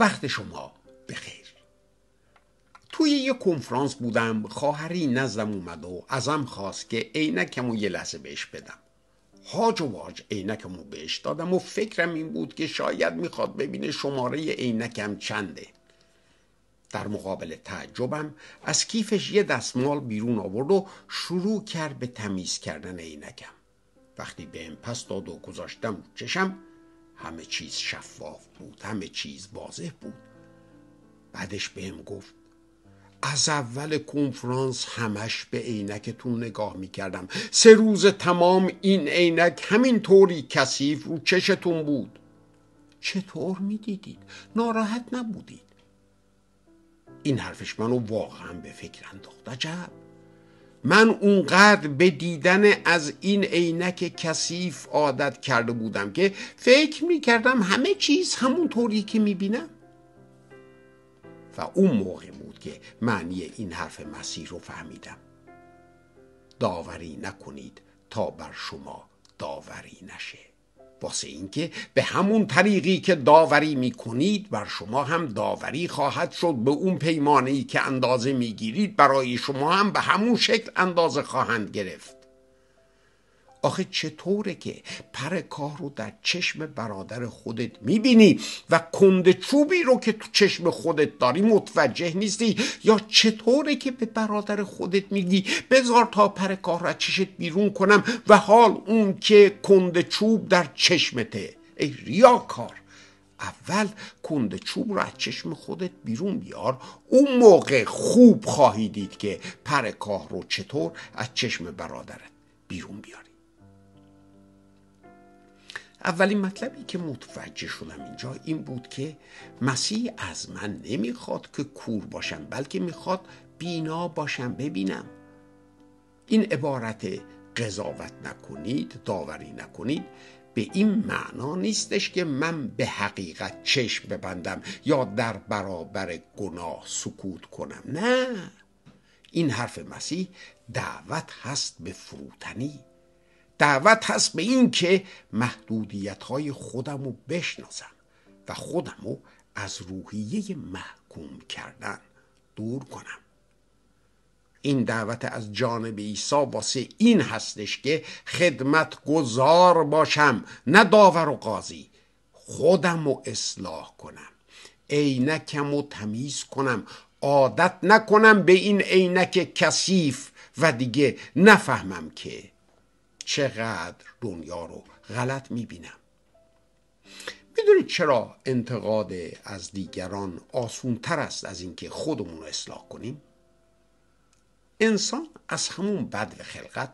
وقت شما بخیر. توی یه کنفرانس بودم، خواهری نزدم اومد و ازم خواست که عینکمو یه لحظه بهش بدم. هاج و واج عینکمو بهش دادم و فکرم این بود که شاید میخواد ببینه شماره عینکم چنده. در مقابل تعجبم از کیفش یه دستمال بیرون آورد و شروع کرد به تمیز کردن عینکم. وقتی بهم پس داد و گذاشتم رو چشم، همه چیز شفاف بود، همه چیز واضح بود. بعدش بهم گفت از اول کنفرانس همش به عینکتون نگاه میکردم. 3 روز تمام این عینک همین طوری کثیف رو چشتون بود. چطور میدیدید؟ ناراحت نبودید؟ این حرفش منو واقعا به فکر انداخت. عجب، من اونقدر به دیدن از این عینک کثیف عادت کرده بودم که فکر میکردم همه چیز همون طوری که میبینم. و اون موقع بود که معنی این حرف مسیح رو فهمیدم. داوری نکنید تا بر شما داوری نشه. واسه اینکه به همون طریقی که داوری میکنید بر شما هم داوری خواهد شد. به اون پیمانه‌ای که اندازه میگیرید برای شما هم به همون شکل اندازه خواهند گرفت. آخه چطوره که پر کاه رو در چشم برادر خودت میبینی و کند چوبی رو که تو چشم خودت داری متوجه نیستی؟ یا چطوره که به برادر خودت میگی بذار تا پر کاه رو از چشت بیرون کنم و حال اون که کند چوب در چشمته؟ ای ریاکار، اول کند چوب رو از چشم خودت بیرون بیار، اون موقع خوب خواهی دید که پر کاه رو چطور از چشم برادرت بیرون بیاری. اولین مطلبی که متوجه شدم اینجا این بود که مسیح از من نمیخواد که کور باشم، بلکه میخواد بینا باشم، ببینم. این عبارت قضاوت نکنید، داوری نکنید به این معنا نیستش که من به حقیقت چشم ببندم یا در برابر گناه سکوت کنم. نه، این حرف مسیح دعوت هست به فروتنی، دعوت هست به این که محدودیت‌های خودم رو بشناسم و خودم رو از روحیه محکوم کردن دور کنم. این دعوت از جانب عیسی واسه این هستش که خدمتگزار باشم، نه داور و قاضی. خودم رو اصلاح کنم، عینکم رو تمیز کنم، عادت نکنم به این عینک کثیف و دیگه نفهمم که چقدر دنیا رو غلط میبینم. میدونید چرا انتقاد از دیگران آسون تر است از اینکه خودمون رو اصلاح کنیم؟ انسان از همون بدو خلقت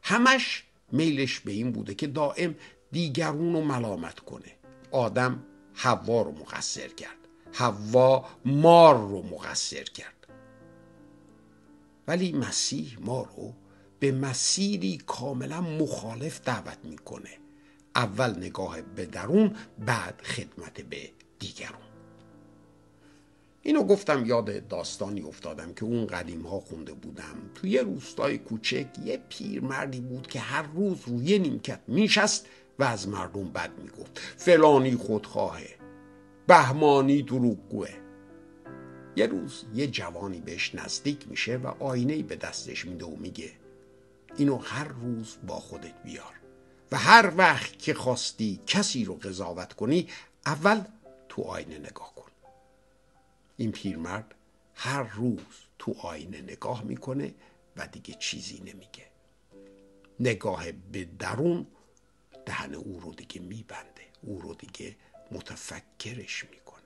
همش میلش به این بوده که دائم دیگرون رو ملامت کنه. آدم حوا رو مقصر کرد، حوا مار رو مقصر کرد. ولی مسیح ما رو به مسیری کاملا مخالف دعوت میکنه. اول نگاه به درون، بعد خدمت به دیگرون. اینو گفتم یاد داستانی افتادم که اون قدیم ها خونده بودم. توی یه روستای کوچک یه پیرمردی بود که هر روز روی نیمکت میشست و از مردم بد میگفت. فلانی خودخواهه، بهمانی دروغگوه. یه روز یه جوانی بهش نزدیک میشه و آینه‌ای به دستش میده و میگه اینو هر روز با خودت بیار و هر وقت که خواستی کسی رو قضاوت کنی اول تو آینه نگاه کن. این پیرمرد هر روز تو آینه نگاه میکنه و دیگه چیزی نمیگه. نگاه به درون دهن او رو دیگه میبنده، او رو دیگه متفکرش میکنه.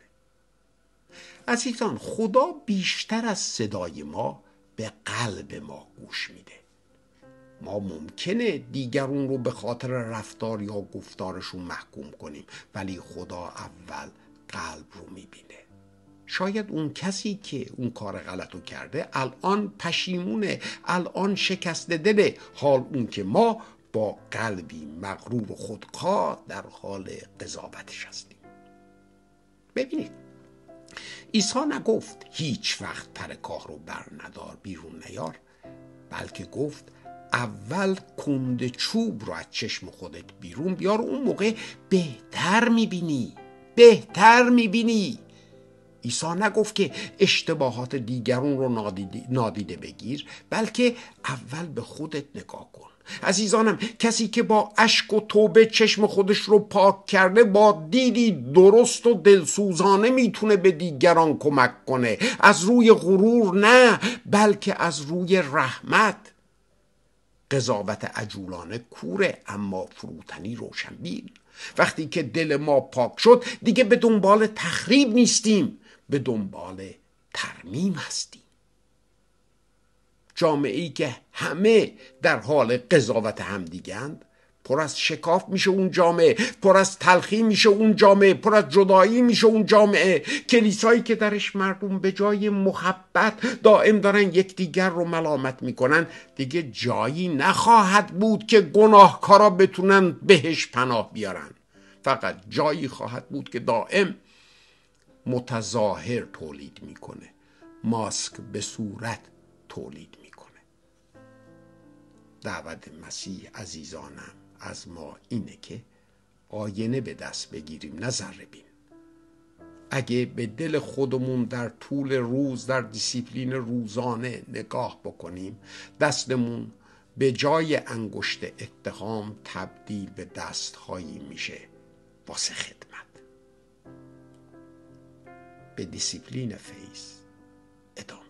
عزیزان، خدا بیشتر از صدای ما به قلب ما گوش میده. ما ممکنه دیگرون رو به خاطر رفتار یا گفتارشون محکوم کنیم، ولی خدا اول قلب رو میبینه. شاید اون کسی که اون کار غلط رو کرده الان پشیمونه، الان شکسته دله، حال اون که ما با قلبی مغرور و خودخواه در حال قضاوتش هستیم. ببینید، عیسی نگفت هیچ وقت پر کاه رو بر ندار، بیرون نیار، بلکه گفت اول کند چوب رو از چشم خودت بیرون بیار، اون موقع بهتر میبینی. عیسی نگفت که اشتباهات دیگرون رو نادیده بگیر، بلکه اول به خودت نگاه کن. عزیزانم، کسی که با اشک و توبه چشم خودش رو پاک کرده، با دیدی درست و دلسوزانه میتونه به دیگران کمک کنه، از روی غرور نه، بلکه از روی رحمت. قضاوت عجولانه کوره، اما فروتنی روشنبین. وقتی که دل ما پاک شد، دیگه به دنبال تخریب نیستیم، به دنبال ترمیم هستیم. جامعه‌ای که همه در حال قضاوت همدیگند، پر از شکاف میشه اون جامعه، پر از تلخی میشه اون جامعه، پر از جدایی میشه اون جامعه. کلیسایی که درش مردم به جای محبت دائم دارن یکدیگر رو ملامت میکنن، دیگه جایی نخواهد بود که گناهکارا بتونن بهش پناه بیارن. فقط جایی خواهد بود که دائم متظاهر تولید میکنه، ماسک به صورت تولید میکنه. دعوت مسیح عزیزانم از ما اینه که آینه به دست بگیریم، نه ذره بین. اگه به دل خودمون در طول روز در دیسیپلین روزانه نگاه بکنیم، دستمون به جای انگشت اتهام تبدیل به دستهایی میشه واسه خدمت. به دیسیپلین فیض ادامه.